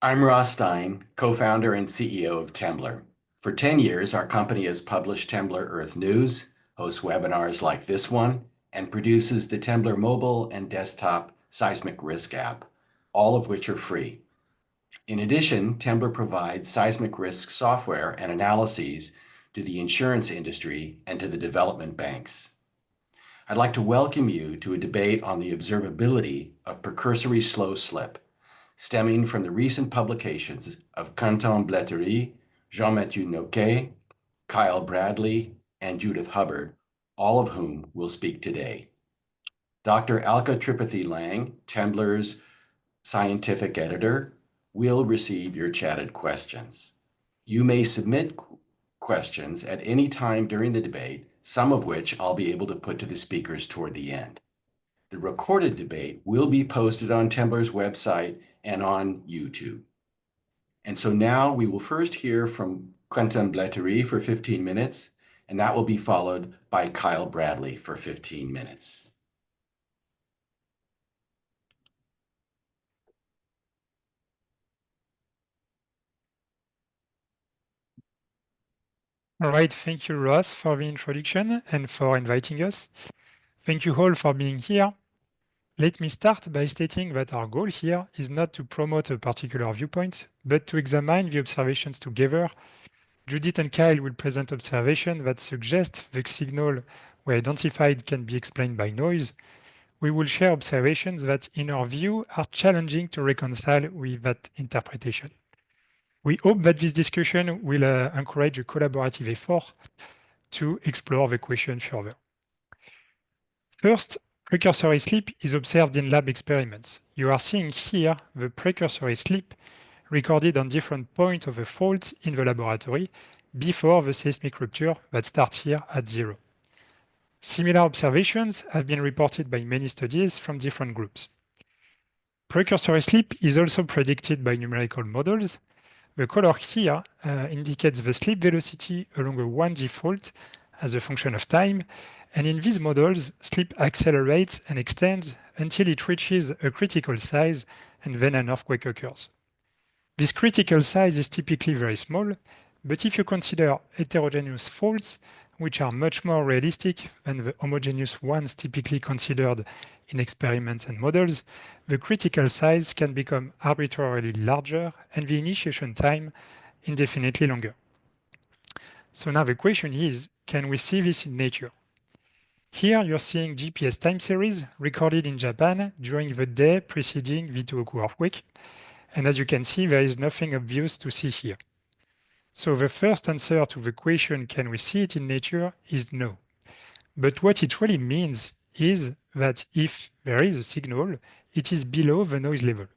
I'm Ross Stein, co-founder and CEO of Temblor. For 10 years, our company has published Temblor Earth News, hosts webinars like this one, and produces the Temblor mobile and desktop seismic risk app, all of which are free. In addition, Temblor provides seismic risk software and analyses to the insurance industry and to the development banks. I'd like to welcome you to a debate on the observability of precursory slow slip, stemming from the recent publications of Quentin Bletery, Jean-Mathieu Nocquet, Kyle Bradley, and Judith Hubbard, all of whom will speak today. Dr. Alka Tripathi-Lang, Temblor's scientific editor, will receive your chatted questions. You may submit questions at any time during the debate, some of which I'll be able to put to the speakers toward the end. The recorded debate will be posted on Temblor's website and on YouTube. And so now we will first hear from Quentin Bletery for 15 minutes, and that will be followed by Kyle Bradley for 15 minutes. All right, thank you, Ross, for the introduction and for inviting us. Thank you all for being here. Let me start by stating that our goal here is not to promote a particular viewpoint, but to examine the observations together. Judith and Kyle will present observations that suggest the signal we identified can be explained by noise. We will share observations that, in our view, are challenging to reconcile with that interpretation. We hope that this discussion will encourage a collaborative effort to explore the question further. First, precursory slip is observed in lab experiments. You are seeing here the precursory slip recorded on different points of the fault in the laboratory before the seismic rupture that starts here at 0. Similar observations have been reported by many studies from different groups. Precursory slip is also predicted by numerical models. The color here indicates the slip velocity along a 1G fault as a function of time, and in these models, slip accelerates and extends until it reaches a critical size and then an earthquake occurs. This critical size is typically very small, but if you consider heterogeneous faults, which are much more realistic than the homogeneous ones typically considered in experiments and models, the critical size can become arbitrarily larger and the initiation time indefinitely longer. So now the question is, can we see this in nature? Here you're seeing GPS time series recorded in Japan during the day preceding the Tohoku earthquake. And as you can see, there is nothing obvious to see here. So the first answer to the question, can we see it in nature, is no. But what it really means is that if there is a signal, it is below the noise level,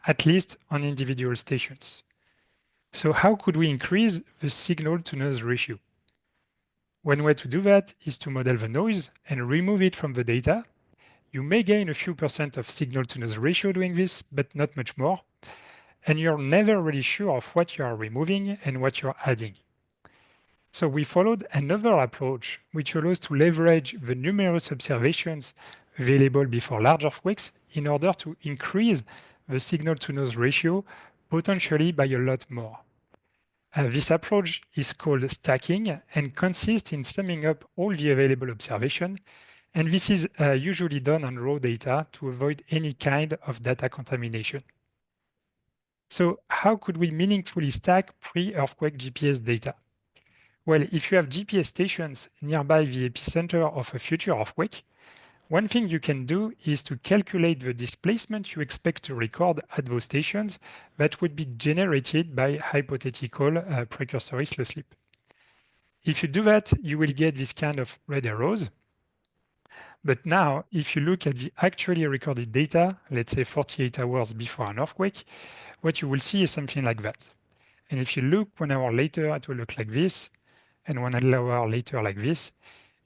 at least on individual stations. So how could we increase the signal-to-noise ratio? One way to do that is to model the noise and remove it from the data. You may gain a few % of signal-to-noise ratio doing this, but not much more. And you're never really sure of what you are removing and what you're adding. So we followed another approach, which allows to leverage the numerous observations available before large earthquakes in order to increase the signal-to-noise ratio potentially by a lot more. This approach is called stacking and consists in summing up all the available observations, and this is usually done on raw data to avoid any kind of data contamination. So how could we meaningfully stack pre-earthquake GPS data? Well, if you have GPS stations nearby the epicenter of a future earthquake, one thing you can do is to calculate the displacement you expect to record at those stations that would be generated by hypothetical precursory slow slip. If you do that, you will get this kind of red arrows. But now, if you look at the actually recorded data, let's say 48 hours before an earthquake, what you will see is something like that. And if you look 1 hour later, it will look like this, and 1 hour later like this.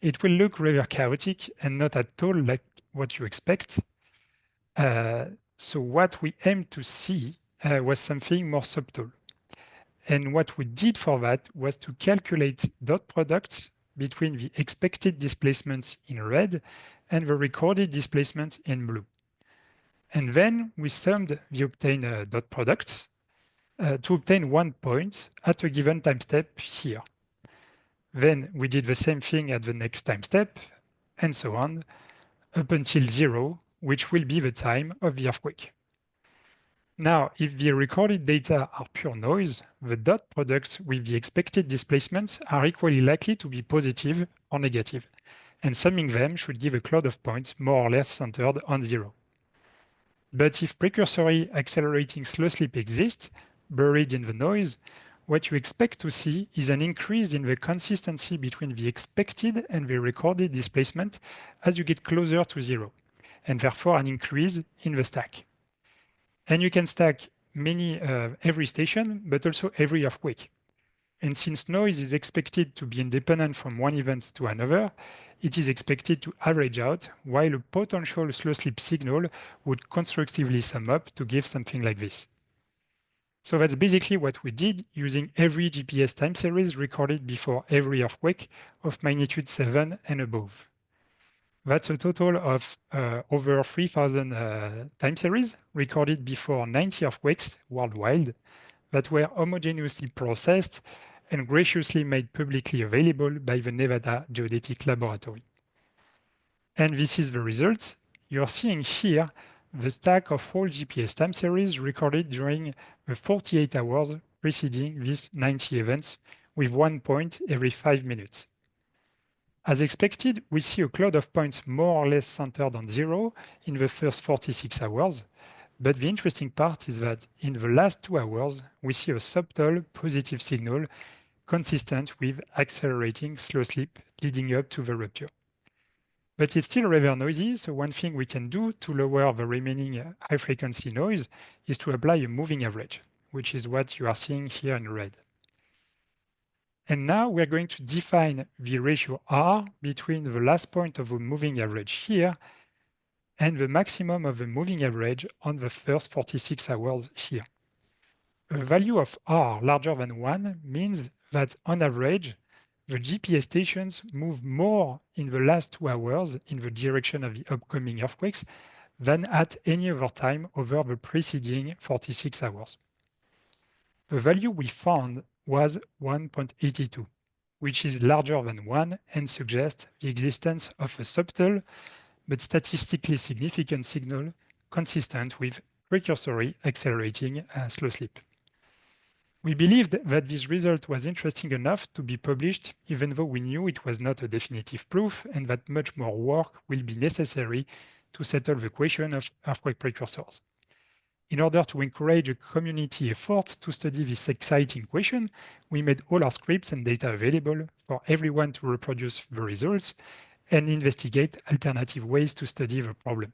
It will look rather chaotic and not at all like what you expect. So what we aimed to see was something more subtle. And what we did for that was to calculate dot products between the expected displacements in red and the recorded displacements in blue. And then we summed the obtained dot products. to obtain 1 point at a given time step here. Then we did the same thing at the next time step, and so on, up until 0, which will be the time of the earthquake. Now, if the recorded data are pure noise, the dot products with the expected displacements are equally likely to be positive or negative, and summing them should give a cloud of points more or less centered on 0. But if precursory accelerating slow slip exists, buried in the noise, what you expect to see is an increase in the consistency between the expected and the recorded displacement as you get closer to 0, and therefore an increase in the stack. And you can stack every station, but also every earthquake. And since noise is expected to be independent from one event to another, it is expected to average out, while a potential slow slip signal would constructively sum up to give something like this. So that's basically what we did using every GPS time series recorded before every earthquake of magnitude 7 and above. That's a total of over 3,000 time series recorded before 90 earthquakes worldwide that were homogeneously processed and graciously made publicly available by the Nevada Geodetic Laboratory. And this is the result. You're seeing here the stack of all GPS time series recorded during the 48 hours preceding these 90 events, with 1 point every 5 minutes. As expected, we see a cloud of points more or less centered on 0 in the first 46 hours, but the interesting part is that in the last 2 hours, we see a subtle positive signal consistent with accelerating slow slip leading up to the rupture. But it's still rather noisy, so one thing we can do to lower the remaining high-frequency noise is to apply a moving average, which is what you are seeing here in red. And now we're going to define the ratio R between the last point of the moving average here and the maximum of the moving average on the first 46 hours here. A value of R larger than 1 means that on average, the GPS stations move more in the last 2 hours in the direction of the upcoming earthquakes than at any other time over the preceding 46 hours. The value we found was 1.82, which is larger than 1 and suggests the existence of a subtle but statistically significant signal consistent with precursory accelerating slow slip. We believed that this result was interesting enough to be published, even though we knew it was not a definitive proof and that much more work will be necessary to settle the question of earthquake precursors. In order to encourage a community effort to study this exciting question, we made all our scripts and data available for everyone to reproduce the results and investigate alternative ways to study the problem.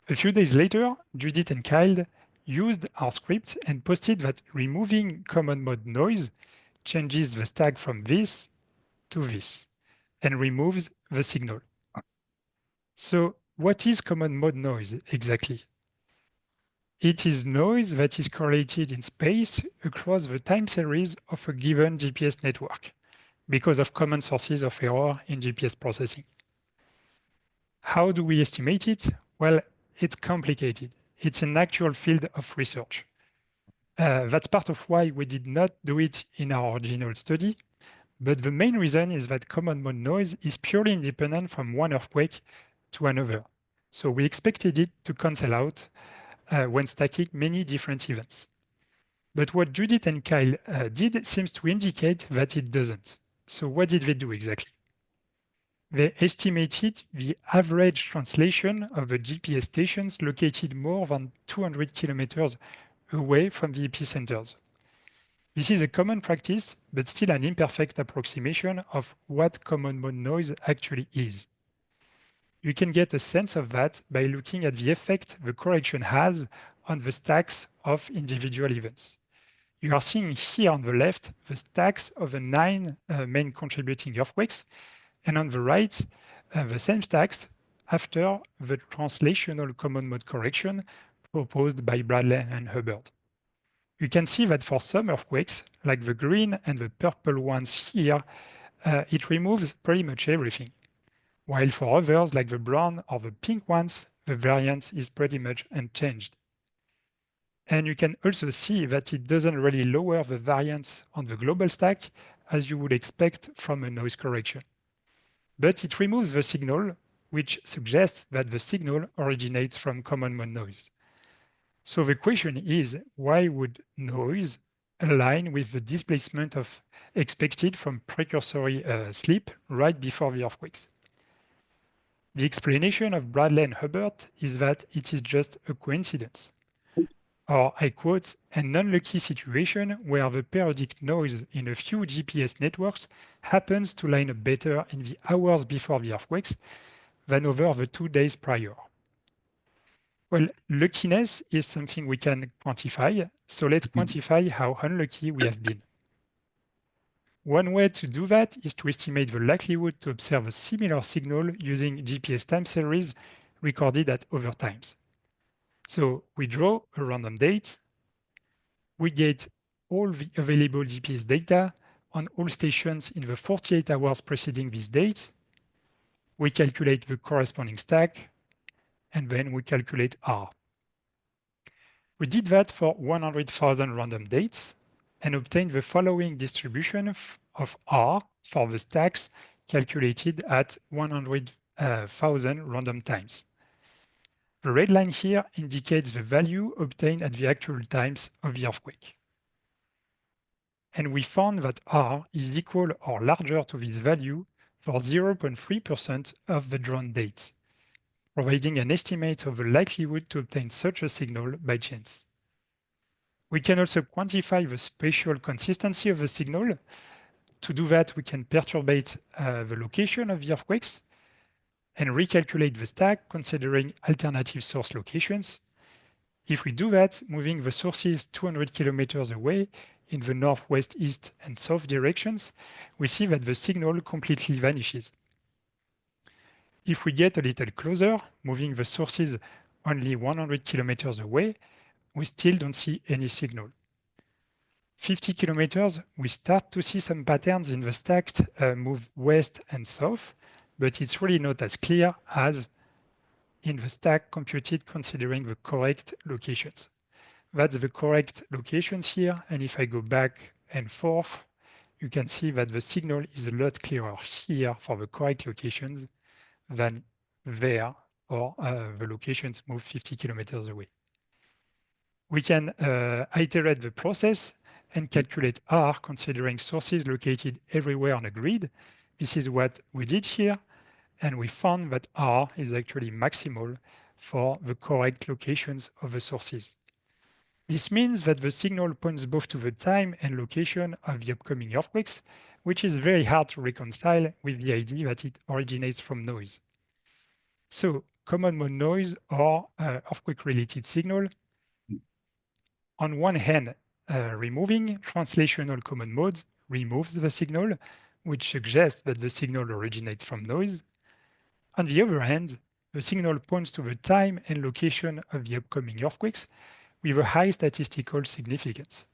A few days later, Judith and Kyle used our scripts and posted that removing common mode noise changes the stack from this to this and removes the signal. So what is common mode noise exactly? It is noise that is correlated in space across the time series of a given GPS network because of common sources of error in GPS processing. How do we estimate it? Well, it's complicated. It's an actual field of research. That's part of why we did not do it in our original study, but the main reason is that common mode noise is purely independent from one earthquake to another. So we expected it to cancel out when stacking many different events. But what Judith and Kyle did seems to indicate that it doesn't. So what did they do exactly? They estimated the average translation of the GPS stations located more than 200 kilometers away from the epicenters. This is a common practice, but still an imperfect approximation of what common mode noise actually is. You can get a sense of that by looking at the effect the correction has on the stacks of individual events. You are seeing here on the left the stacks of the 9 main contributing earthquakes, and on the right, the same stacks after the translational common mode correction proposed by Bradley and Hubbard. You can see that for some earthquakes, like the green and the purple ones here, it removes pretty much everything, while for others, like the brown or the pink ones, the variance is pretty much unchanged. And you can also see that it doesn't really lower the variance on the global stack as you would expect from a noise correction. But it removes the signal, which suggests that the signal originates from common mode noise. So the question is, why would noise align with the displacement of expected from precursory sleep right before the earthquakes? The explanation of Bradley and Hubbard is that it is just a coincidence, or I quote, an unlucky situation where the periodic noise in a few GPS networks happens to line up better in the hours before the earthquakes than over the 2 days prior. Well, luckiness is something we can quantify, so let's quantify how unlucky we have been. One way to do that is to estimate the likelihood to observe a similar signal using GPS time series recorded at other times. So we draw a random date, we get all the available GPS data on all stations in the 48 hours preceding this date, we calculate the corresponding stack, and then we calculate R. We did that for 100,000 random dates and obtained the following distribution of R for the stacks calculated at 100,000 random times. The red line here indicates the value obtained at the actual times of the earthquake. And we found that R is equal or larger to this value for 0.3% of the drawn dates, providing an estimate of the likelihood to obtain such a signal by chance. We can also quantify the spatial consistency of the signal. To do that, we can perturbate the location of the earthquakes and recalculate the stack considering alternative source locations. If we do that, moving the sources 200 kilometers away in the northwest, east, and south directions, we see that the signal completely vanishes. If we get a little closer, moving the sources only 100 kilometers away, we still don't see any signal. 50 kilometers, we start to see some patterns in the stacked move west and south, but it's really not as clear as in the stack computed considering the correct locations. That's the correct locations here, and if I go back and forth, you can see that the signal is a lot clearer here for the correct locations than there, or the locations move 50 kilometers away. We can iterate the process and calculate R considering sources located everywhere on a grid. This is what we did here, and we found that R is actually maximal for the correct locations of the sources. This means that the signal points both to the time and location of the upcoming earthquakes, which is very hard to reconcile with the idea that it originates from noise. So, common mode noise or earthquake-related signal, on one hand, removing translational common modes removes the signal, which suggests that the signal originates from noise. On the other hand, the signal points to the time and location of the upcoming earthquakes with a high statistical significance,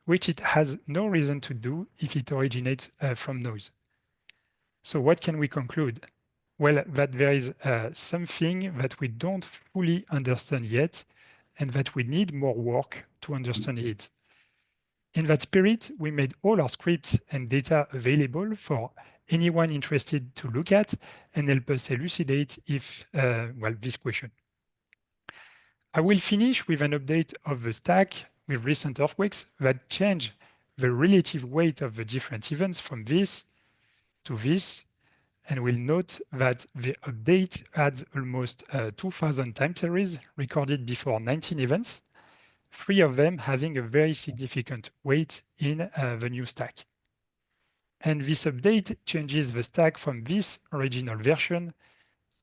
which it has no reason to do if it originates from noise. So what can we conclude? Well, that there is something that we don't fully understand yet, and that we need more work to understand it. In that spirit, we made all our scripts and data available for anyone interested to look at and help us elucidate if, this question. I will finish with an update of the stack with recent earthquakes that change the relative weight of the different events from this to this, and we'll note that the update adds almost 2,000 time series recorded before 19 events, 3 of them having a very significant weight in the new stack. And this update changes the stack from this original version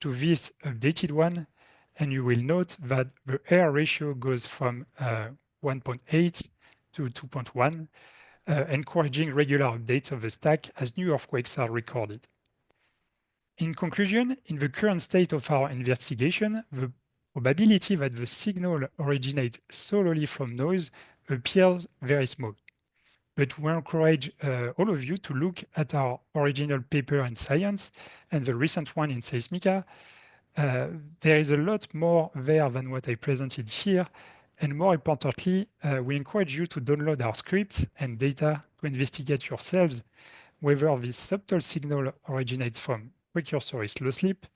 to this updated one, and you will note that the error ratio goes from 1.8 to 2.1, encouraging regular updates of the stack as new earthquakes are recorded. In conclusion, in the current state of our investigation, the probability that the signal originates solely from noise appears very small. But we encourage all of you to look at our original paper in Science and the recent one in Seismica. There is a lot more there than what I presented here, And more importantly, we encourage you to download our scripts and data to investigate yourselves whether this subtle signal originates from precursory slow sleep,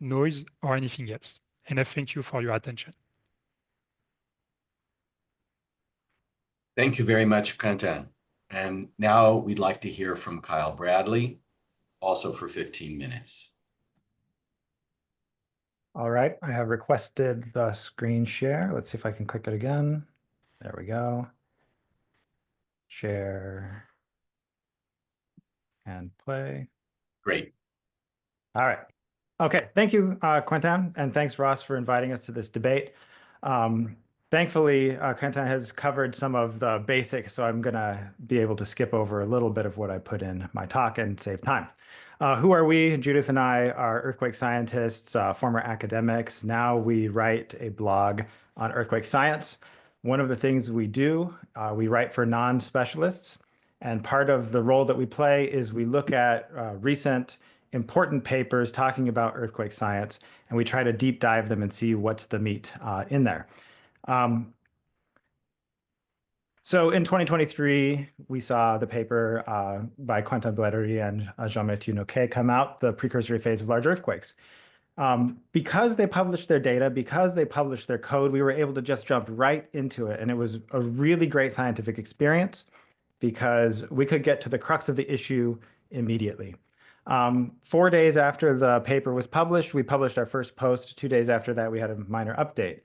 noise, or anything else. And I thank you for your attention. Thank you very much, Quentin. And now we'd like to hear from Kyle Bradley, also for 15 minutes. All right, I have requested the screen share. Let's see if I can click it again. There we go. Share and play. Great. All right. Okay, thank you, Quentin, and thanks, Ross, for inviting us to this debate. Thankfully, Quentin has covered some of the basics, so I'm going to be able to skip over a little bit of what I put in my talk and save time. Who are we? Judith and I are earthquake scientists, former academics. Now we write a blog on earthquake science. One of the things we do, we write for non-specialists, and part of the role that we play is we look at recent important papers talking about earthquake science, and we try to deep dive them and see what's the meat in there. So in 2023, we saw the paper by Quentin Bletery and Jean-Mathieu Nocquet come out, The Precursory Phase of Large Earthquakes. Because they published their data, because they published their code, we were able to just jump right into it. And it was a really great scientific experience because we could get to the crux of the issue immediately. 4 days after the paper was published, we published our first post. 2 days after that, we had a minor update.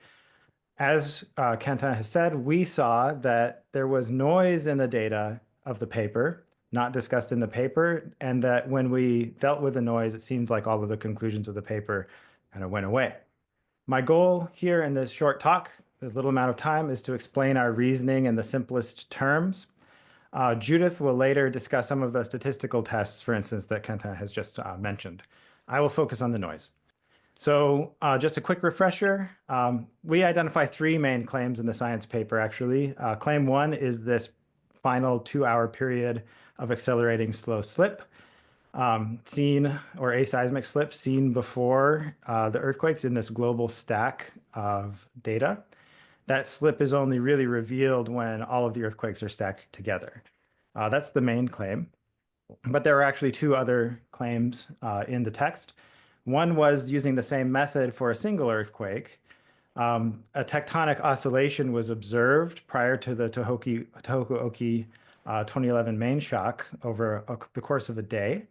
As Quentin has said, we saw that there was noise in the data of the paper, not discussed in the paper, and that when we dealt with the noise, it seems like all of the conclusions of the paper kind of went away. My goal here in this short talk, the little amount of time, is to explain our reasoning in the simplest terms. Judith will later discuss some of the statistical tests, for instance, that Quentin has just mentioned. I will focus on the noise. So just a quick refresher, we identify 3 main claims in the science paper, actually. Claim 1 is this final 2-hour period of accelerating slow slip, seen, or aseismic slip, seen before the earthquakes in this global stack of data. That slip is only really revealed when all of the earthquakes are stacked together. That's the main claim. But there are actually 2 other claims in the text. One was using the same method for a single earthquake. A tectonic oscillation was observed prior to the Tohoku-Oki 2011 main shock over the course of a day,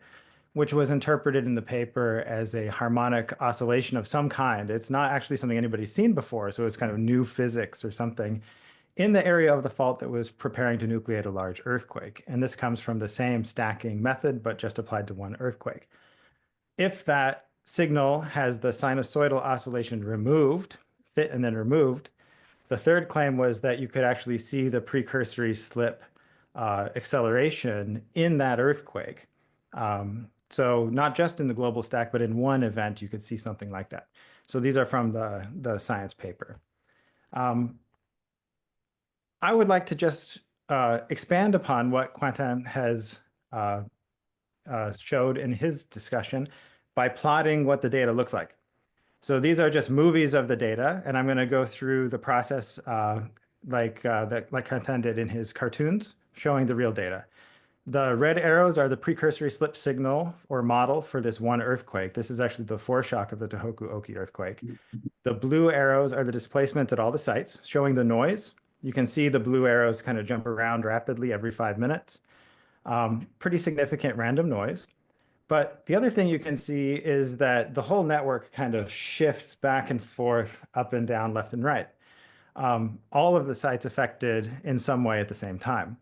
which was interpreted in the paper as a harmonic oscillation of some kind. It's not actually something anybody's seen before, so it's kind of new physics or something in the area of the fault that was preparing to nucleate a large earthquake. And this comes from the same stacking method, but just applied to one earthquake. If that signal has the sinusoidal oscillation removed, fit and then removed, the third claim was that you could actually see the precursory slip acceleration in that earthquake. So not just in the global stack, but in one event, you could see something like that. So these are from the science paper. I would like to just expand upon what Quentin has showed in his discussion by plotting what the data looks like. So these are just movies of the data, and I'm going to go through the process like Quentin did in his cartoons, showing the real data. The red arrows are the precursory slip signal or model for this one earthquake. This is actually the foreshock of the Tohoku-Oki earthquake. The blue arrows are the displacements at all the sites, showing the noise. You can see the blue arrows kind of jump around rapidly every 5 minutes. Pretty significant random noise. But the other thing you can see is that the whole network kind of shifts back and forth, up and down, left and right. All of the sites affected in some way at the same time.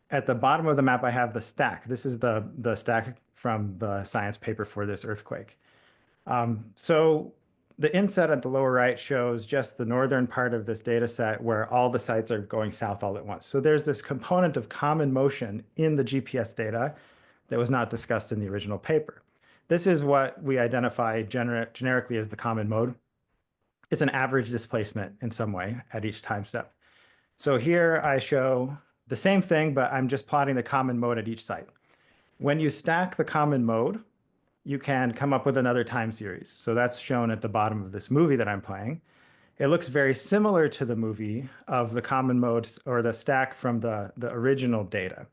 At the bottom of the map, I have the stack. This is the stack from the science paper for this earthquake. So the inset at the lower right shows just the northern part of this data set where all the sites are going south all at once. So there's this component of common motion in the GPS data that was not discussed in the original paper. This is what we identify generically as the common mode. It's an average displacement in some way at each time step. So here I show the same thing, but I'm just plotting the common mode at each site. When you stack the common mode, you can come up with another time series. So that's shown at the bottom of this movie that I'm playing. It looks very similar to the movie of the common modes or the stack from the original data.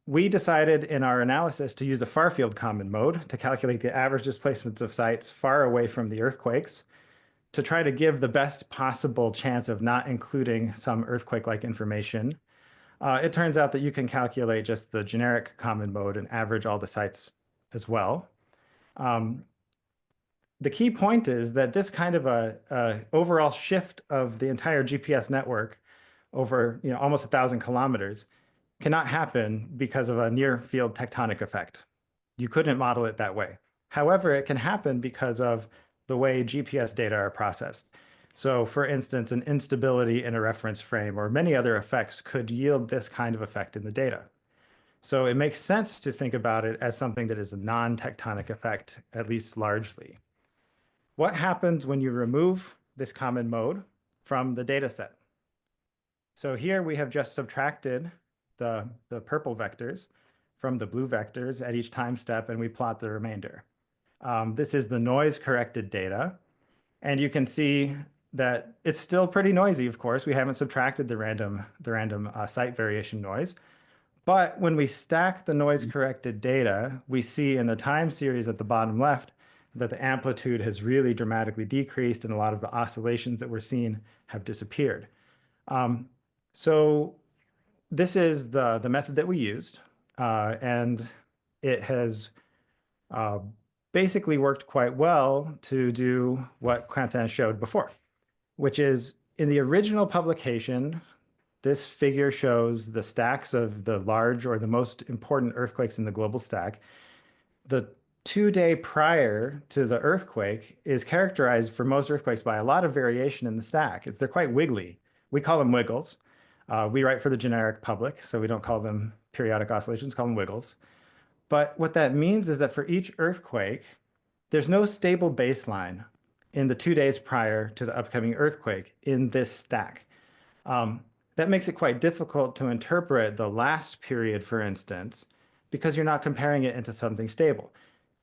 We decided in our analysis to use a far-field common mode to calculate the average displacements of sites far away from the earthquakes to try to give the best possible chance of not including some earthquake-like information. It turns out that you can calculate just the generic common mode and average all the sites as well. The key point is that this kind of a overall shift of the entire GPS network over almost 1,000 kilometers cannot happen because of a near field tectonic effect. You couldn't model it that way. However, it can happen because of the way GPS data are processed. So for instance, an instability in a reference frame or many other effects could yield this kind of effect in the data. So it makes sense to think about it as something that is a non-tectonic effect, at least largely. What happens when you remove this common mode from the data set? So here we have just subtracted the purple vectors from the blue vectors at each time step, and we plot the remainder. This is the noise corrected data. And you can see that it's still pretty noisy, of course. We haven't subtracted the random site variation noise. But when we stack the noise corrected data, we see in the time series at the bottom left that the amplitude has really dramatically decreased and a lot of the oscillations that we're seeing have disappeared. So this is the method that we used, and it has basically worked quite well to do what Quentin showed before, which is in the original publication, this figure shows the stacks of the large or the most important earthquakes in the global stack. The 2-day prior to the earthquake is characterized for most earthquakes by a lot of variation in the stack. They're quite wiggly. We call them wiggles. We write for the generic public, so we don't call them periodic oscillations, call them wiggles. But what that means is that for each earthquake, there's no stable baseline in the 2 days prior to the upcoming earthquake in this stack. That makes it quite difficult to interpret the last period, for instance, because you're not comparing it into something stable.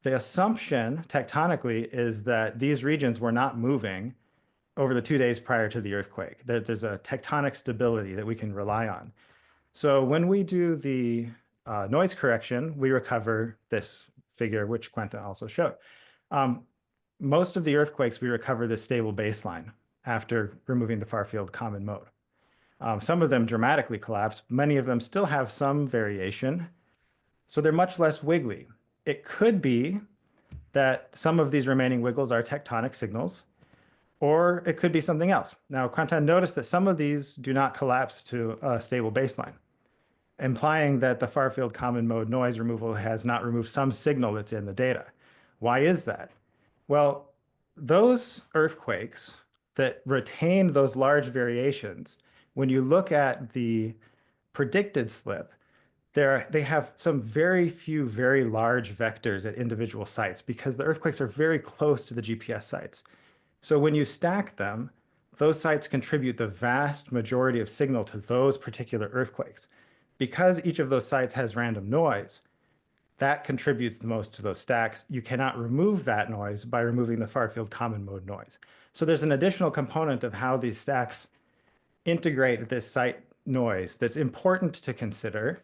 The assumption tectonically is that these regions were not moving over the 2 days prior to the earthquake, that there's a tectonic stability that we can rely on. So when we do the noise correction, we recover this figure, which Quentin also showed. Most of the earthquakes, we recover this stable baseline after removing the far-field common mode. Some of them dramatically collapse. Many of them still have some variation, so they're much less wiggly. It could be that some of these remaining wiggles are tectonic signals, or it could be something else. Now, Quentin noticed that some of these do not collapse to a stable baseline, implying that the far-field common mode noise removal has not removed some signal that's in the data. Why is that? Well, those earthquakes that retain those large variations, when you look at the predicted slip, they have some very few very large vectors at individual sites because the earthquakes are very close to the GPS sites. So when you stack them, those sites contribute the vast majority of signal to those particular earthquakes. Because each of those sites has random noise, that contributes the most to those stacks. You cannot remove that noise by removing the far-field common mode noise. So there's an additional component of how these stacks integrate this site noise that's important to consider,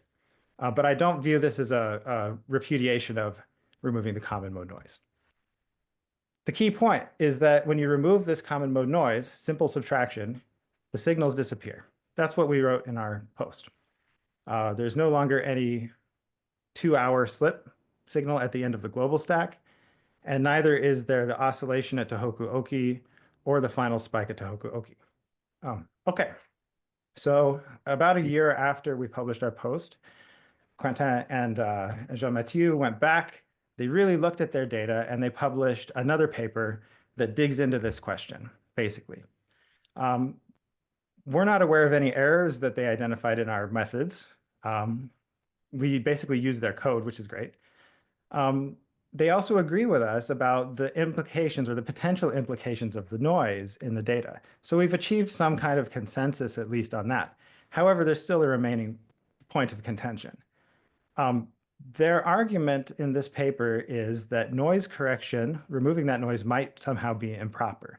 but I don't view this as a repudiation of removing the common mode noise. The key point is that when you remove this common mode noise, simple subtraction, the signals disappear. That's what we wrote in our post. There's no longer any 2-hour slip signal at the end of the global stack, and neither is there the oscillation at Tohoku Oki or the final spike at Tohoku Oki. Okay, so about a year after we published our post, Quentin and Jean-Mathieu went back. They really looked at their data and they published another paper that digs into this question, basically. We're not aware of any errors that they identified in our methods. We basically use their code, which is great. They also agree with us about the implications or the potential implications of the noise in the data. So we've achieved some kind of consensus, at least on that. However, there's still a remaining point of contention. Their argument in this paper is that noise correction, removing that noise, might somehow be improper.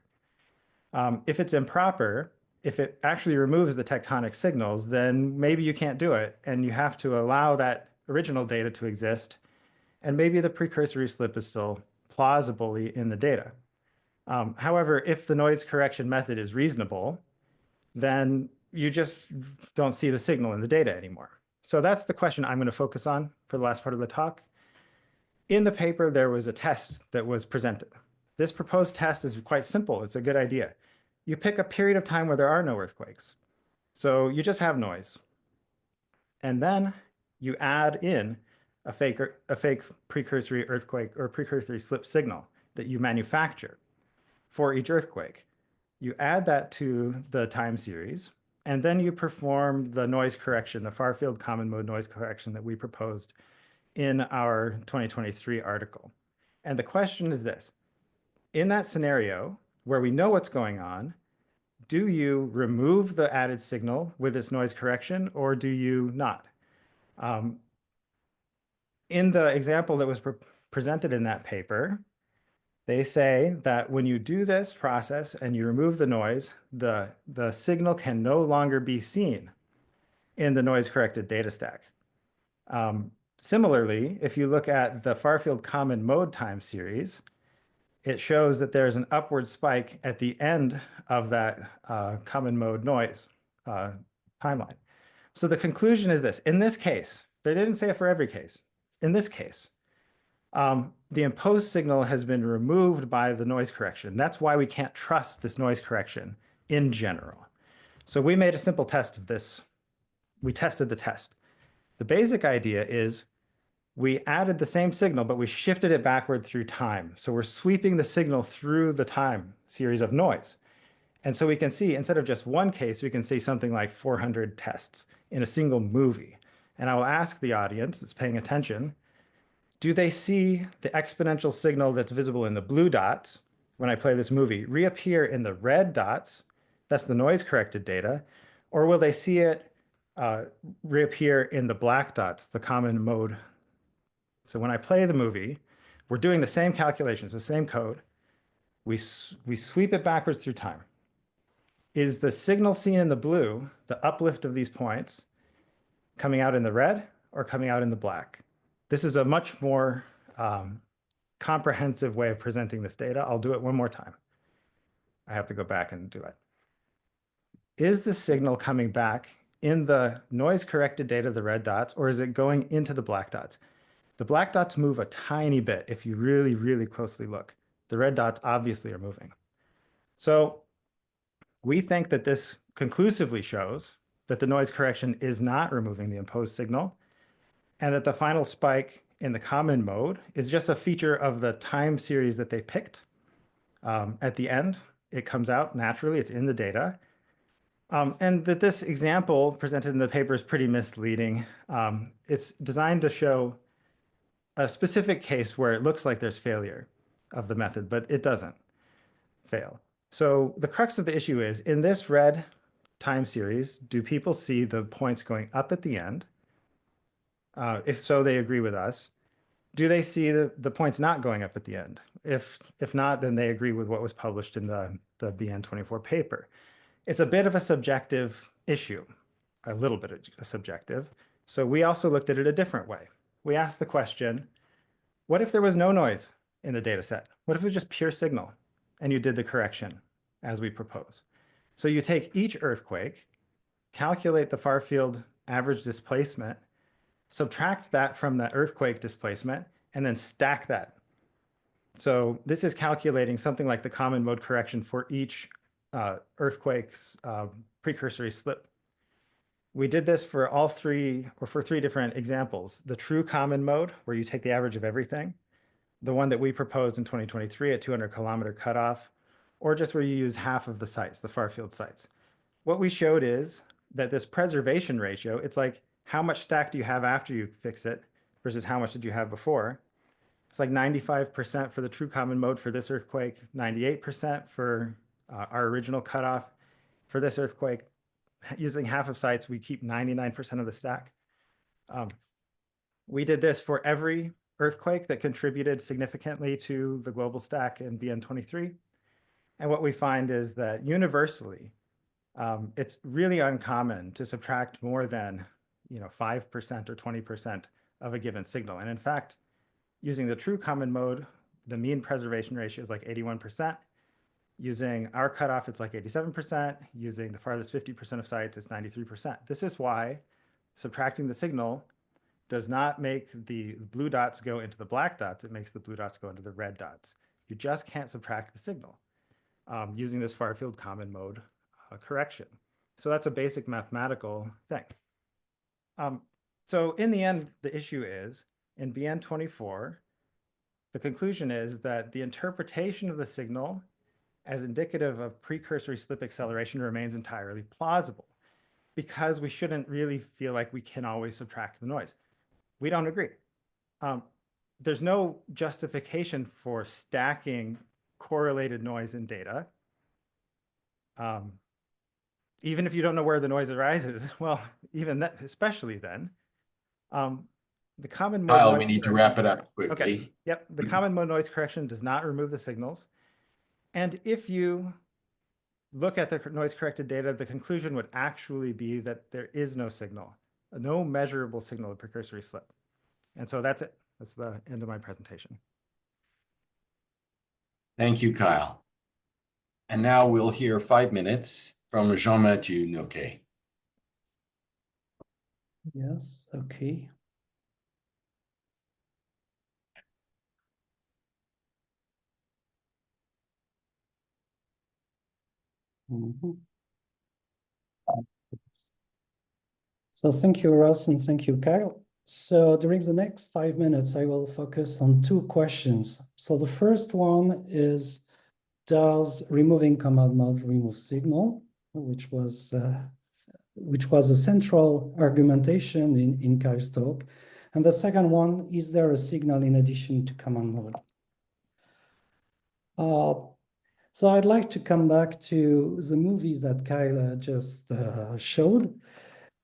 If it's improper, if it actually removes the tectonic signals, then maybe you can't do it, and you have to allow that original data to exist, and maybe the precursory slip is still plausibly in the data. However, if the noise correction method is reasonable, then you just don't see the signal in the data anymore. So that's the question I'm going to focus on for the last part of the talk. In the paper, there was a test that was presented. This proposed test is quite simple. It's a good idea. You pick a period of time where there are no earthquakes. So you just have noise. And then you add in a fake precursory earthquake or precursory slip signal that you manufacture for each earthquake. You add that to the time series, and then you perform the noise correction, the far-field common mode noise correction that we proposed in our 2023 article. And the question is this: in that scenario where we know what's going on, do you remove the added signal with this noise correction, or do you not? In the example that was presented in that paper, they say that when you do this process and you remove the noise, the signal can no longer be seen in the noise-corrected data stack. Similarly, if you look at the far-field common mode time series, it shows that there's an upward spike at the end of that common mode noise timeline. So the conclusion is this: in this case, they didn't say it for every case. In this case, the imposed signal has been removed by the noise correction. That's why we can't trust this noise correction in general. So we made a simple test of this. We tested the test. The basic idea is we added the same signal, but we shifted it backward through time. So we're sweeping the signal through the time series of noise. And so we can see, instead of just one case, we can see something like 400 tests in a single movie. And I will ask the audience that's paying attention, do they see the exponential signal that's visible in the blue dots when I play this movie reappear in the red dots? That's the noise corrected data. Or will they see it reappear in the black dots, the common mode? So when I play the movie, we're doing the same calculations, the same code. We sweep it backwards through time. Is the signal seen in the blue, the uplift of these points, coming out in the red or coming out in the black? This is a much more comprehensive way of presenting this data. I'll do it one more time. I have to go back and do it. Is the signal coming back in the noise corrected data, the red dots, or is it going into the black dots? The black dots move a tiny bit if you really, really closely look. The red dots obviously are moving. So we think that this conclusively shows that the noise correction is not removing the imposed signal, and that the final spike in the common mode is just a feature of the time series that they picked. At the end, it comes out naturally, it's in the data. And that this example presented in the paper is pretty misleading. It's designed to show a specific case where it looks like there's failure of the method, but it doesn't fail. So the crux of the issue is, in this red time series, do people see the points going up at the end? If so, they agree with us. Do they see the points not going up at the end? If not, then they agree with what was published in the BN24 paper. It's a bit of a subjective issue, a little bit of subjective. So we also looked at it a different way. We asked the question, what if there was no noise in the data set? What if it was just pure signal and you did the correction as we propose? So you take each earthquake, calculate the far field average displacement, subtract that from the earthquake displacement, and then stack that. So this is calculating something like the common mode correction for each earthquake's precursory slip. We did this for all three, or for three different examples: the true common mode, where you take the average of everything, the one that we proposed in 2023 at 200-kilometer cutoff, or just where you use half of the sites, the far field sites. What we showed is that this preservation ratio, it's like how much stack do you have after you fix it versus how much did you have before? It's like 95% for the true common mode for this earthquake, 98% for our original cutoff. For this earthquake, using half of sites, we keep 99% of the stack. We did this for every earthquake that contributed significantly to the global stack in BN23. And what we find is that universally, it's really uncommon to subtract more than 5% or 20% of a given signal. And in fact, using the true common mode, the mean preservation ratio is like 81%. Using our cutoff, it's like 87%. Using the farthest 50% of sites, it's 93%. This is why subtracting the signal does not make the blue dots go into the black dots. It makes the blue dots go into the red dots. You just can't subtract the signal using this far field common mode correction. So that's a basic mathematical thing. So in the end, the issue is in BN24, the conclusion is that the interpretation of the signal as indicative of precursory slip acceleration remains entirely plausible, because we shouldn't really feel like we can always subtract the noise. We don't agree. There's no justification for stacking correlated noise in data. Even if you don't know where the noise arises, well, even that, especially then, the common mode Kyle, noise we need to correction- wrap it up quickly. Okay. Yep. The common mode noise correction does not remove the signals. And if you look at the noise corrected data, the conclusion would actually be that there is no signal, no measurable signal of precursory slip. And so that's it. That's the end of my presentation. Thank you, Kyle. And now we'll hear 5 minutes from Jean-Mathieu Nocquet. Yes, okay. So thank you, Ross, and thank you, Kyle. So during the next 5 minutes, I will focus on 2 questions. So the first one is, does removing command mode remove signal, which was a central argumentation in Kyle's talk. And the second one, is there a signal in addition to command mode? So I'd like to come back to the movies that Kyle just showed.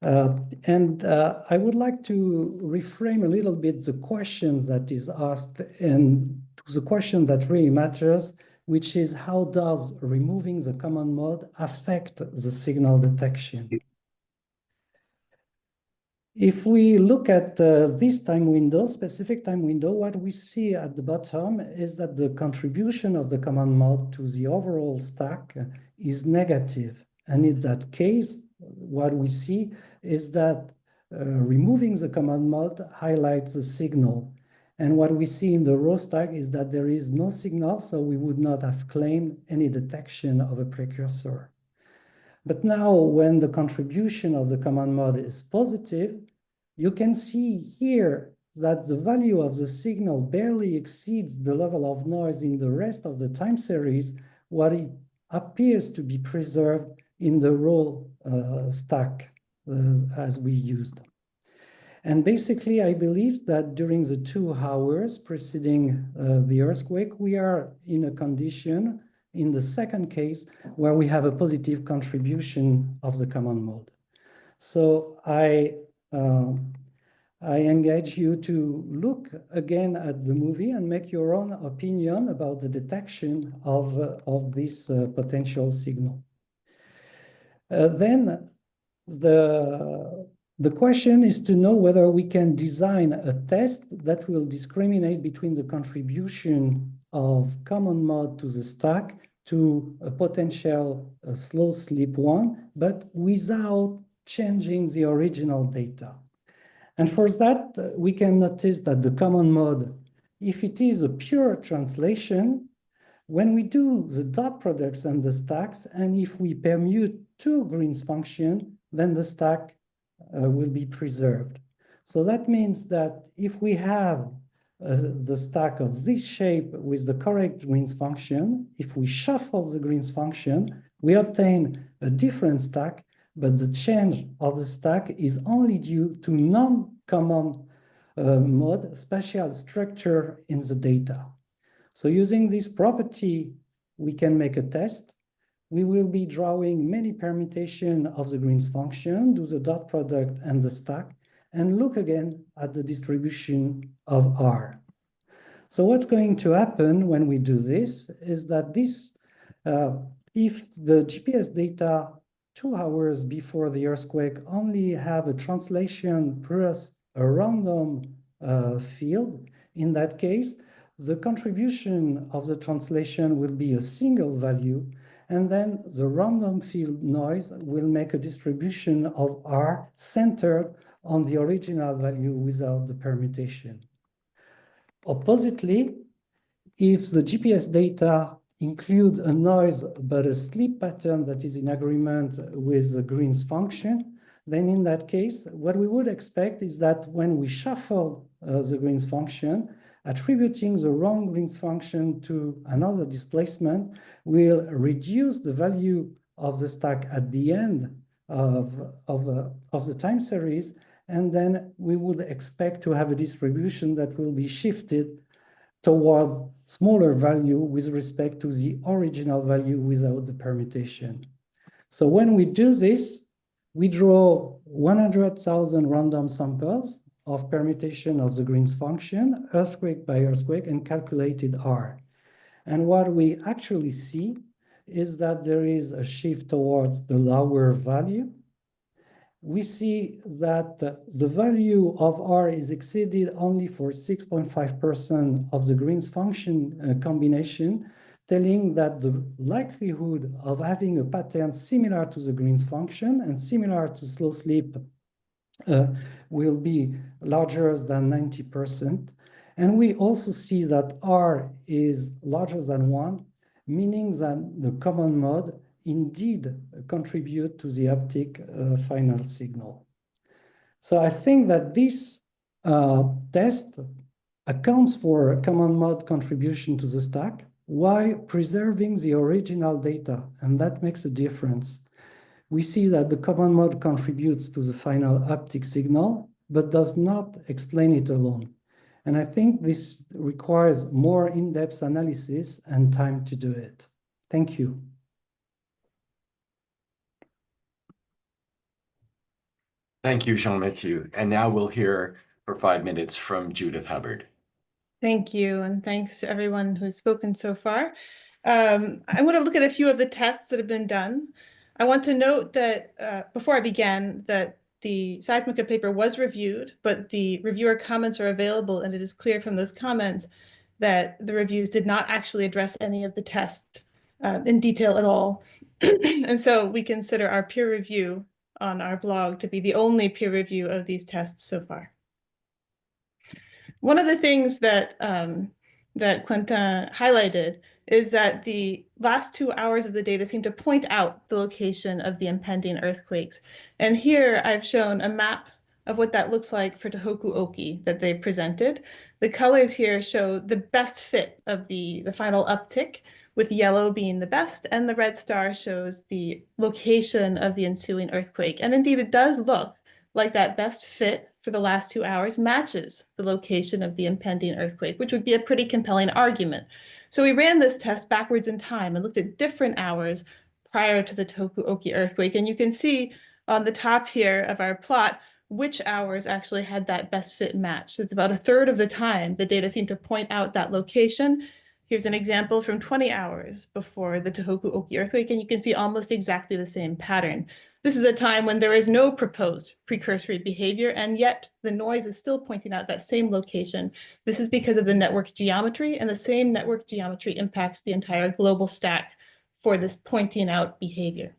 And I would like to reframe a little bit the questions that is asked, and the question that really matters, which is, how does removing the command mode affect the signal detection? If we look at this time window, specific time window, what we see at the bottom is that the contribution of the command mode to the overall stack is negative. And in that case, what we see is that removing the command mode highlights the signal. And what we see in the row stack is that there is no signal, so we would not have claimed any detection of a precursor. But now, when the contribution of the command mode is positive, you can see here that the value of the signal barely exceeds the level of noise in the rest of the time series, what it appears to be preserved in the row stack as we used. And basically, I believe that during the 2 hours preceding the earthquake, we are in a condition, in the second case, where we have a positive contribution of the command mode. So I engage you to look again at the movie and make your own opinion about the detection of this potential signal. Then the question is to know whether we can design a test that will discriminate between the contribution of command mode to the stack to a potential slow slip one, but without changing the original data. And for that, we can notice that the command mode, if it is a pure translation, when we do the dot products and the stacks, and if we permute 2 Green's function, then the stack will be preserved. So that means that if we have the stack of this shape with the correct Green's function, if we shuffle the Green's function, we obtain a different stack, but the change of the stack is only due to non-command mode spatial structure in the data. So using this property, we can make a test. We will be drawing many permutations of the Green's function, do the dot product and the stack, and look again at the distribution of R. So what's going to happen when we do this is that this If the GPS data 2 hours before the earthquake only have a translation plus a random field, in that case, the contribution of the translation will be a single value, and then the random field noise will make a distribution of R centered on the original value without the permutation. Oppositely, if the GPS data includes a noise but a sleep pattern that is in agreement with the Green's function, then in that case, what we would expect is that when we shuffle the Green's function, attributing the wrong Green's function to another displacement will reduce the value of the stack at the end of the time series, and then we would expect to have a distribution that will be shifted toward smaller value with respect to the original value without the permutation. So when we do this, we draw 100,000 random samples of permutation of the Green's function, earthquake by earthquake, and calculated R. And what we actually see is that there is a shift towards the lower value. We see that the value of R is exceeded only for 6.5% of the Green's function combination, telling that the likelihood of having a pattern similar to the Green's function and similar to slow sleep will be larger than 90%. And we also see that R is larger than 1, meaning that the common mode indeed contribute to the uptick final signal. So I think that this test accounts for a common mode contribution to the stack while preserving the original data, and that makes a difference. We see that the common mode contributes to the final uptick signal, but does not explain it alone. And I think this requires more in-depth analysis and time to do it. Thank you. Thank you, Jean-Mathieu. And now we'll hear for 5 minutes from Judith Hubbard. Thank you, and thanks to everyone who's spoken so far. I'm going to look at a few of the tests that have been done. I want to note that before I began that the Seismica paper was reviewed, but the reviewer comments are available, and it is clear from those comments that the reviews did not actually address any of the tests in detail at all. And so we consider our peer review on our blog to be the only peer review of these tests so far. One of the things that that Quentin highlighted is that the last 2 hours of the data seem to point out the location of the impending earthquakes. And here I've shown a map of what that looks like for Tohoku Oki that they presented. The colors here show the best fit of the final uptick, with yellow being the best, and the red star shows the location of the ensuing earthquake. And indeed, it does look like that best fit for the last 2 hours matches the location of the impending earthquake, which would be a pretty compelling argument. So we ran this test backwards in time and looked at different hours prior to the Tohoku Oki earthquake. And you can see on the top here of our plot which hours actually had that best fit match. So it's about a third of the time the data seemed to point out that location. Here's an example from 20 hours before the Tohoku Oki earthquake, and you can see almost exactly the same pattern. This is a time when there is no proposed precursory behavior, and yet the noise is still pointing out that same location. This is because of the network geometry, and the same network geometry impacts the entire global stack for this pointing out behavior.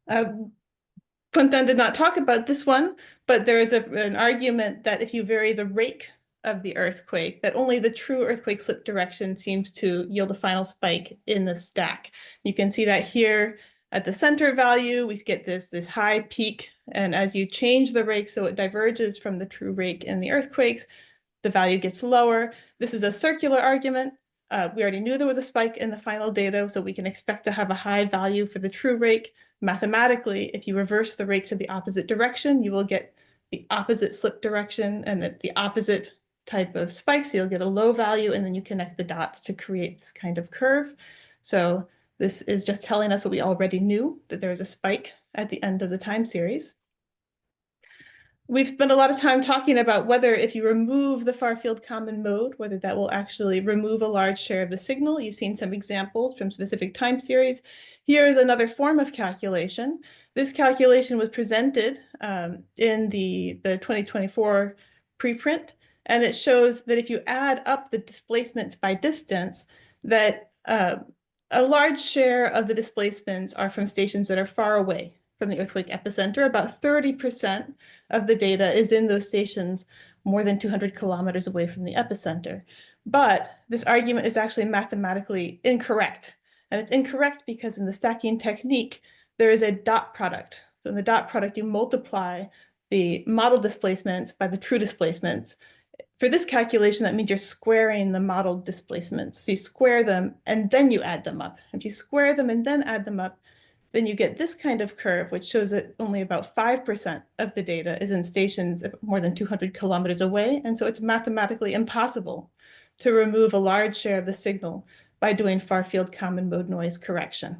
Quentin did not talk about this one, but there is an argument that if you vary the rake of the earthquake, that only the true earthquake slip direction seems to yield a final spike in the stack. You can see that here at the center value, we get this high peak, and as you change the rake so it diverges from the true rake in the earthquakes, the value gets lower. This is a circular argument. We already knew there was a spike in the final data, so we can expect to have a high value for the true rake. Mathematically, if you reverse the rake to the opposite direction, you will get the opposite slip direction and the opposite type of spike, so you'll get a low value, and then you connect the dots to create this kind of curve. So this is just telling us what we already knew, that there is a spike at the end of the time series. we've spent a lot of time talking about whether if you remove the far field common mode, whether that will actually remove a large share of the signal. You've seen some examples from specific time series. Here is another form of calculation. This calculation was presented in the 2024 preprint, and it shows that if you add up the displacements by distance, that a large share of the displacements are from stations that are far away from the earthquake epicenter. About 30% of the data is in those stations more than 200 kilometers away from the epicenter. But this argument is actually mathematically incorrect. And it's incorrect because in the stacking technique, there is a dot product. So in the dot product, you multiply the model displacements by the true displacements. For this calculation, that means you're squaring the model displacements. So you square them and then you add them up. If you square them and then add them up, then you get this kind of curve, which shows that only about 5% of the data is in stations more than 200 kilometers away. And so it's mathematically impossible to remove a large share of the signal by doing far field common mode noise correction.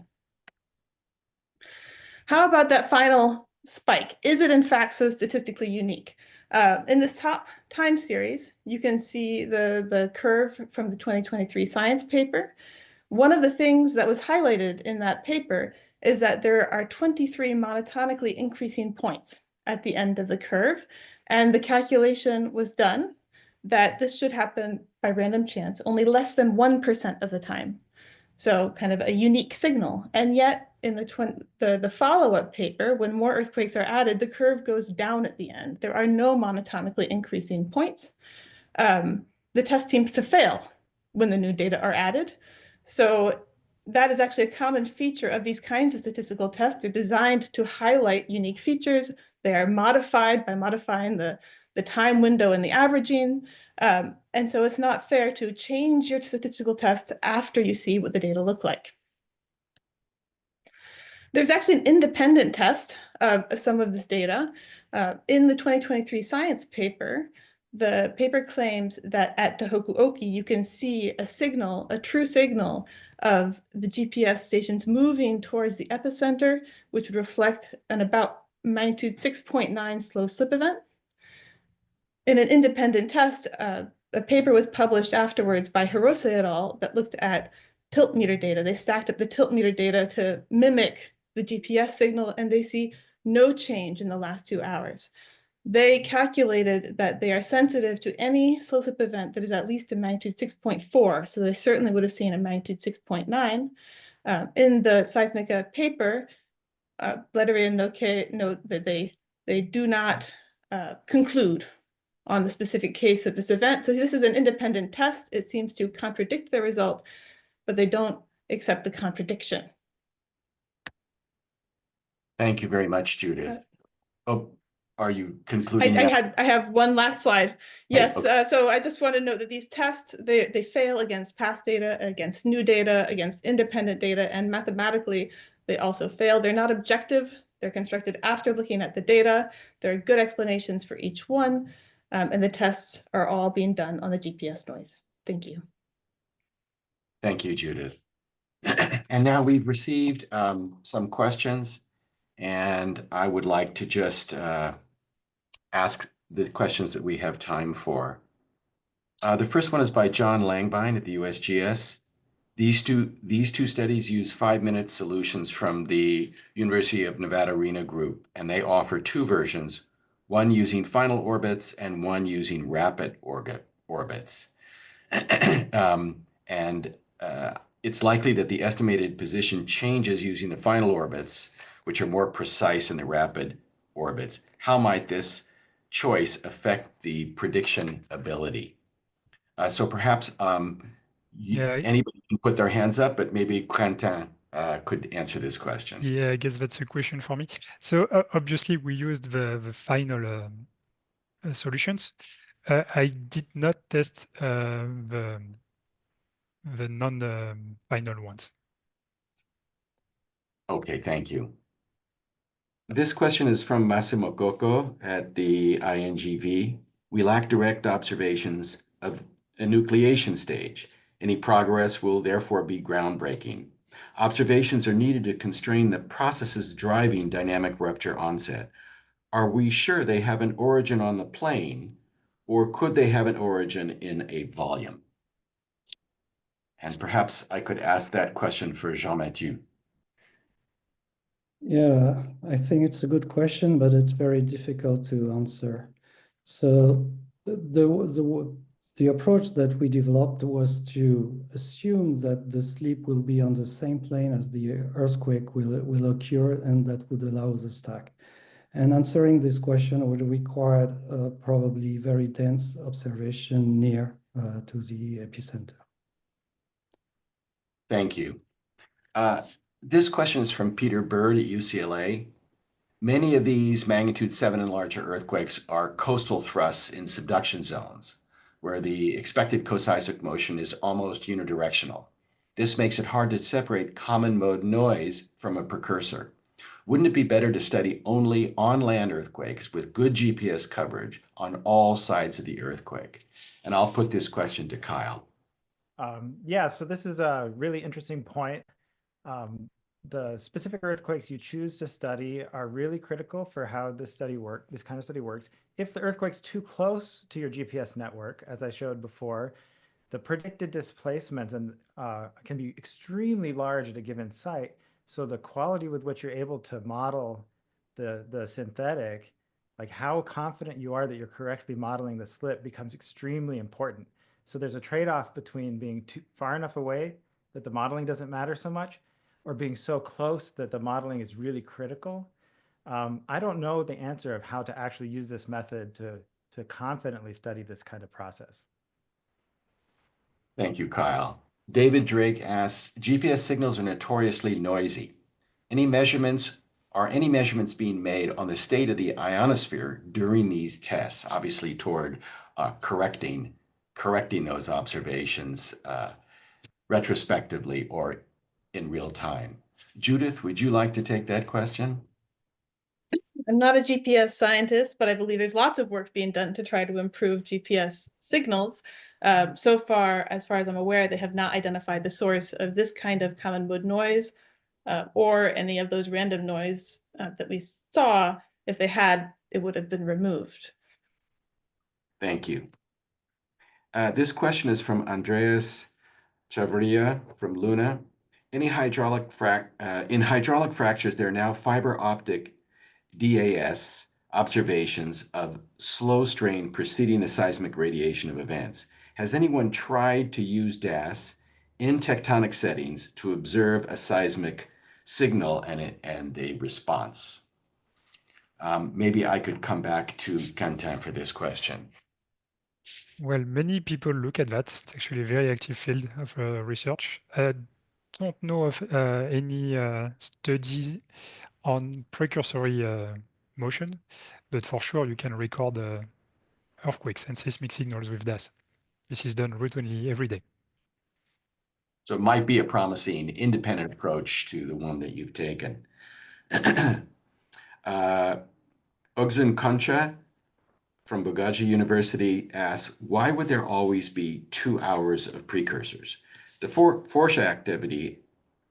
How about that final spike? Is it in fact so statistically unique? In this top time series, you can see the curve from the 2023 science paper. One of the things that was highlighted in that paper is that there are 23 monotonically increasing points at the end of the curve. And the calculation was done that this should happen by random chance, only less than 1% of the time. So kind of a unique signal. And yet in the follow-up paper, when more earthquakes are added, the curve goes down at the end. There are no monotonically increasing points. The test seems to fail when the new data are added. So that is actually a common feature of these kinds of statistical tests. They're designed to highlight unique features. They are modified by modifying the time window and the averaging. And so it's not fair to change your statistical test after you see what the data look like. There's actually an independent test of some of this data. In the 2023 science paper, the paper claims that at Tohoku Oki, you can see a signal, a true signal of the GPS stations moving towards the epicenter, which would reflect an about magnitude 6.9 slow slip event. In an independent test, a paper was published afterwards by Hirose et al. That looked at tilt meter data. They stacked up the tilt meter data to mimic the GPS signal, and they see no change in the last 2 hours. They calculated that they are sensitive to any slow slip event that is at least a magnitude 6.4. So they certainly would have seen a magnitude 6.9. In the Seismica paper, Bletery and Nocquet note that they do not conclude on the specific case of this event. So this is an independent test. It seems to contradict the result, but they don't accept the contradiction. Thank you very much, Judith. Are you concluding? I have one last slide. Yes, okay. So I just want to note that these tests, they fail against past data, against new data, against independent data, and mathematically, they also fail. They're not objective. They're constructed after looking at the data. There are good explanations for each one, and the tests are all being done on the GPS noise. Thank you. Thank you, Judith. And now we've received some questions, and I would like to just ask the questions that we have time for. The first one is by John Langbine at the USGS. These two studies use 5-minute solutions from the University of Nevada Reno group, and they offer 2 versions, one using final orbits and one using rapid orbits. It's likely that the estimated position changes using the final orbits, which are more precise than the rapid orbits. How might this choice affect the prediction ability? So perhaps anybody can put their hands up, but maybe Quentin could answer this question. Yeah, I guess that's a question for me. So obviously we used the final solutions. I did not test the non-final ones. Okay, thank you. This question is from Massimo Coco at the INGV. We lack direct observations of enucleation stage. Any progress will therefore be groundbreaking. Observations are needed to constrain the processes driving dynamic rupture onset. are we sure they have an origin on the plane, or could they have an origin in a volume? And perhaps I could ask that question for Jean-Mathieu. Yeah, I think it's a good question, but it's very difficult to answer. So the approach that we developed was to assume that the slip will be on the same plane as the earthquake will occur, and that would allow the stack. And answering this question would require probably very dense observation near to the epicenter. Thank you. This question is from Peter Bird at UCLA. Many of these magnitude 7 and larger earthquakes are coastal thrusts in subduction zones, where the expected coseismic motion is almost unidirectional. This makes it hard to separate common mode noise from a precursor. Wouldn't it be better to study only on-land earthquakes with good GPS coverage on all sides of the earthquake? And I'll put this question to Kyle. Yeah, so this is a really interesting point. The specific earthquakes you choose to study are really critical for how this kind of study works. If the earthquake's too close to your GPS network, as I showed before, the predicted displacements can be extremely large at a given site. So the quality with which you're able to model the synthetic, like how confident you are that you're correctly modeling the slip, becomes extremely important. So there's a trade-off between being too far enough away that the modeling doesn't matter so much, or being so close that the modeling is really critical. I don't know the answer of how to actually use this method to confidently study this kind of process. Thank you, Kyle. David Drake asks, GPS signals are notoriously noisy. Are any measurements being made on the state of the ionosphere during these tests, obviously toward correcting those observations retrospectively or in real time? Judith, would you like to take that question? I'm not a GPS scientist, but I believe there's lots of work being done to try to improve GPS signals. So far as I'm aware, they have not identified the source of this kind of common mode noise or any of those random noise that we saw. If they had, it would have been removed. Thank you. This question is from Andreas Chavarria from Luna. In hydraulic fractures, there are now fiber optic DAS observations of slow strain preceding the seismic radiation of events. Has anyone tried to use DAS in tectonic settings to observe a seismic signal and a response? Maybe I could come back to Quentin for this question. Well, many people look at that. It's actually a very active field of research. I don't know of any studies on precursory motion, but for sure you can record earthquakes and seismic signals with DAS. This is done routinely every day. So it might be a promising independent approach to the one that you've taken. Ogzun Concha from Bogaji University asks, why would there always be 2 hours of precursors? The force activity,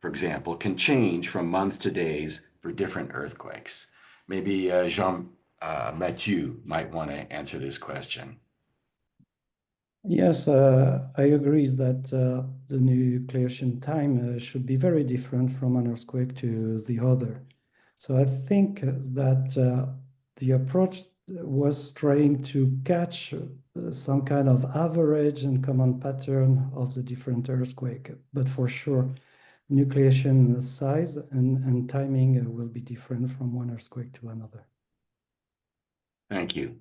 for example, can change from months to days for different earthquakes. Maybe Jean-Mathieu might want to answer this question. Yes, I agree that the nucleation time should be very different from an earthquake to the other. So I think that the approach was trying to catch some kind of average and common pattern of the different earthquake. But for sure, nucleation size and timing will be different from one earthquake to another. Thank you.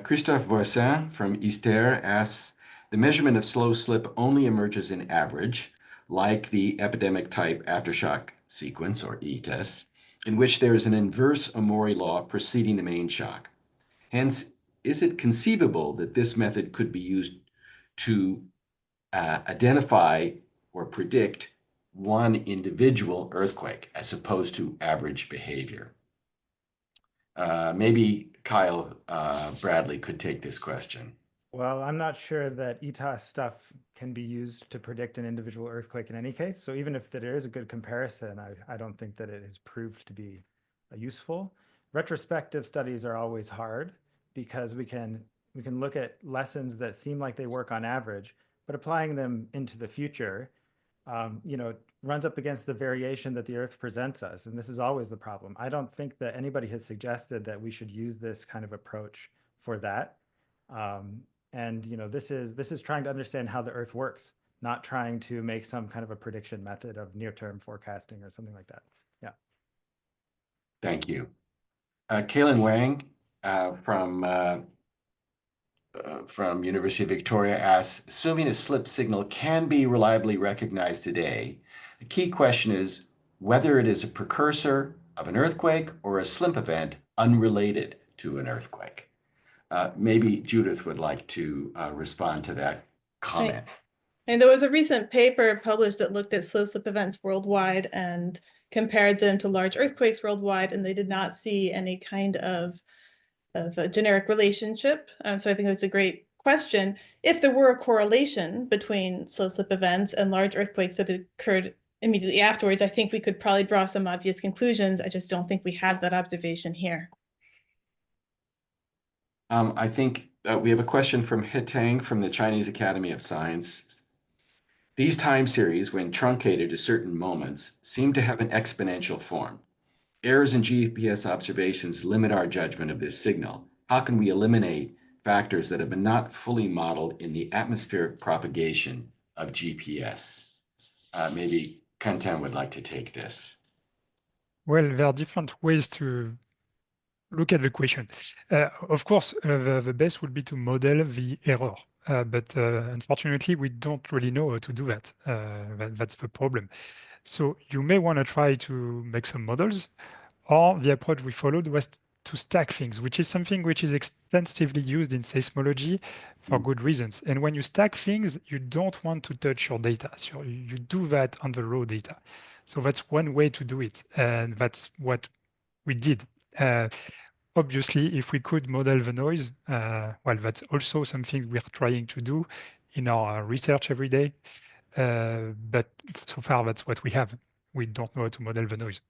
Christophe Voisin from Istere asks, the measurement of slow slip only emerges in average, like the epidemic type aftershock sequence, or ETAS, in which there is an inverse Omori law preceding the main shock. Hence, is it conceivable that this method could be used to identify or predict one individual earthquake as opposed to average behavior? Maybe Kyle Bradley could take this question. Well, I'm not sure that ETAS stuff can be used to predict an individual earthquake in any case. So even if there is a good comparison, I don't think that it has proved to be useful. retrospective studies are always hard because we can look at lessons that seem like they work on average, but applying them into the future, runs up against the variation that the Earth presents us. And this is always the problem. I don't think that anybody has suggested that we should use this kind of approach for that. This is trying to understand how the Earth works, not trying to make some kind of a prediction method of near-term forecasting or something like that. Yeah. Thank you. Kaylin Wang from University of Victoria asks, assuming a slip signal can be reliably recognized today, the key question is whether it is a precursor of an earthquake or a slip event unrelated to an earthquake. Maybe Judith would like to respond to that comment. And there was a recent paper published that looked at slow slip events worldwide and compared them to large earthquakes worldwide, and they did not see any kind of a generic relationship. So I think that's a great question. If there were a correlation between slow slip events and large earthquakes that occurred immediately afterwards, I think we could probably draw some obvious conclusions. I just don't think we have that observation here. I think we have a question from He Tang from the Chinese Academy of Science. These time series, when truncated to certain moments, seem to have an exponential form. Errors in GPS observations limit our judgment of this signal. How can we eliminate factors that have been not fully modeled in the atmospheric propagation of GPS? Maybe Quentin would like to take this. Well, there are different ways to look at the question. Of course, the best would be to model the error, but unfortunately, we don't really know how to do that. That's the problem. So you may want to try to make some models, or the approach we followed was to stack things, which is something which is extensively used in seismology for good reasons. And when you stack things, you don't want to touch your data. So you do that on the raw data. So that's one way to do it. And that's what we did. Obviously, if we could model the noise, well, that's also something we're trying to do in our research every day. But so far, that's what we have. We don't know how to model the noise.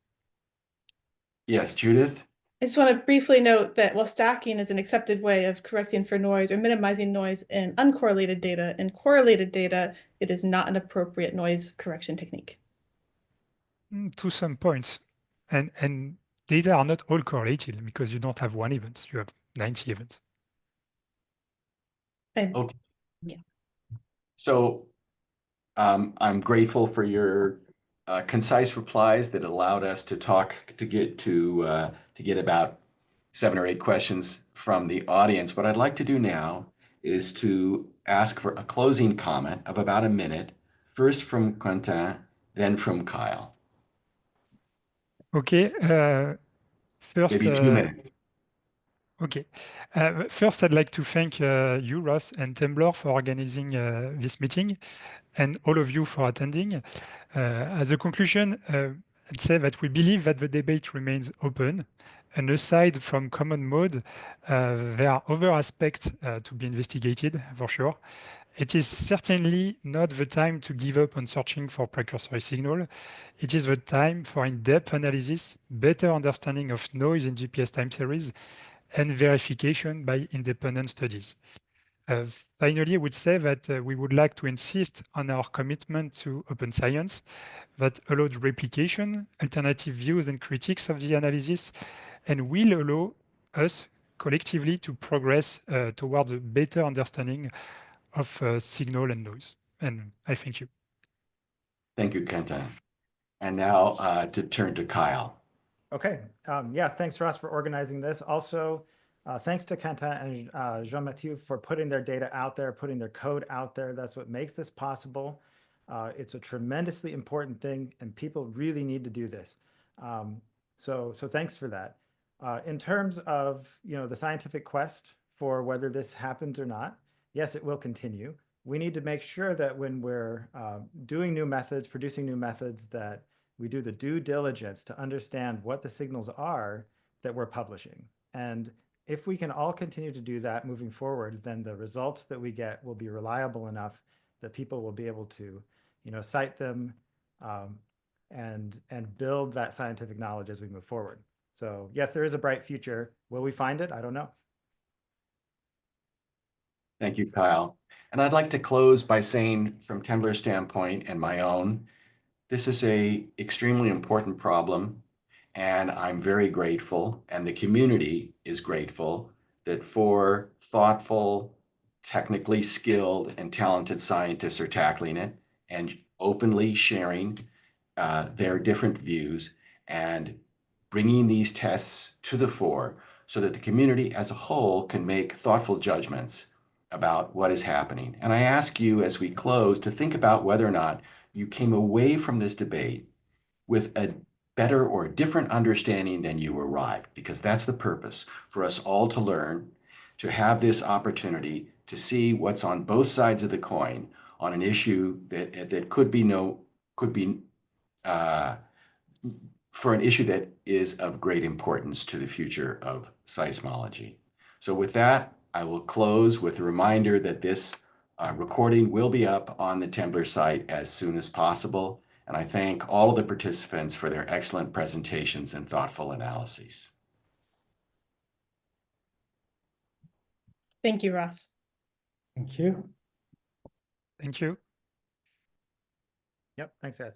Yes, Judith? I just want to briefly note that while stacking is an accepted way of correcting for noise or minimizing noise in uncorrelated data, in correlated data, it is not an appropriate noise correction technique. To some points. And data are not all correlated because you don't have one event, you have 90 events. And Okay. yeah. So I'm grateful for your concise replies that allowed us to get about 7 or 8 questions from the audience. What I'd like to do now is to ask for a closing comment of about a minute, first from Quentin, then from Kyle. Okay. First, Maybe 2 minutes. Okay. First, I'd like to thank you, Ross, and Temblor for organizing this meeting, and all of you for attending. As a conclusion, I'd say that we believe that the debate remains open, and aside from common mode, there are other aspects to be investigated, for sure. It is certainly not the time to give up on searching for precursory signal. It is the time for in-depth analysis, better understanding of noise in GPS time series, and verification by independent studies. Finally, I would say that we would like to insist on our commitment to open science that allowed replication, alternative views and critiques of the analysis, and will allow us collectively to progress towards a better understanding of signal and noise. And I thank you. Thank you, Quentin. And now to turn to Kyle. Okay. Yeah, thanks, Ross, for organizing this. Also, thanks to Quentin and Jean-Mathieu for putting their data out there, putting their code out there. That's what makes this possible. It's a tremendously important thing, and people really need to do this. So thanks for that. In terms of the scientific quest for whether this happens or not, yes, it will continue. We need to make sure that when we're doing new methods, producing new methods, that we do the due diligence to understand what the signals are that we're publishing. And if we can all continue to do that moving forward, then the results that we get will be reliable enough that people will be able to, cite them and build that scientific knowledge as we move forward. So yes, there is a bright future. Will we find it? I don't know. Thank you, Kyle. And I'd like to close by saying, from Temblor's standpoint and my own, this is a extremely important problem, and I'm very grateful, and the community is grateful that 4 thoughtful, technically skilled, and talented scientists are tackling it and openly sharing their different views and bringing these tests to the fore so that the community as a whole can make thoughtful judgments about what is happening. And I ask you as we close to think about whether or not you came away from this debate with a better or different understanding than you arrived, because that's the purpose, for us all to learn, to have this opportunity to see what's on both sides of the coin on an issue that could be for an issue that is of great importance to the future of seismology. So with that, I will close with a reminder that this recording will be up on the Temblor site as soon as possible. And I thank all of the participants for their excellent presentations and thoughtful analyses. Thank you, Ross. Thank you. Thank you. Yep. Thanks, guys.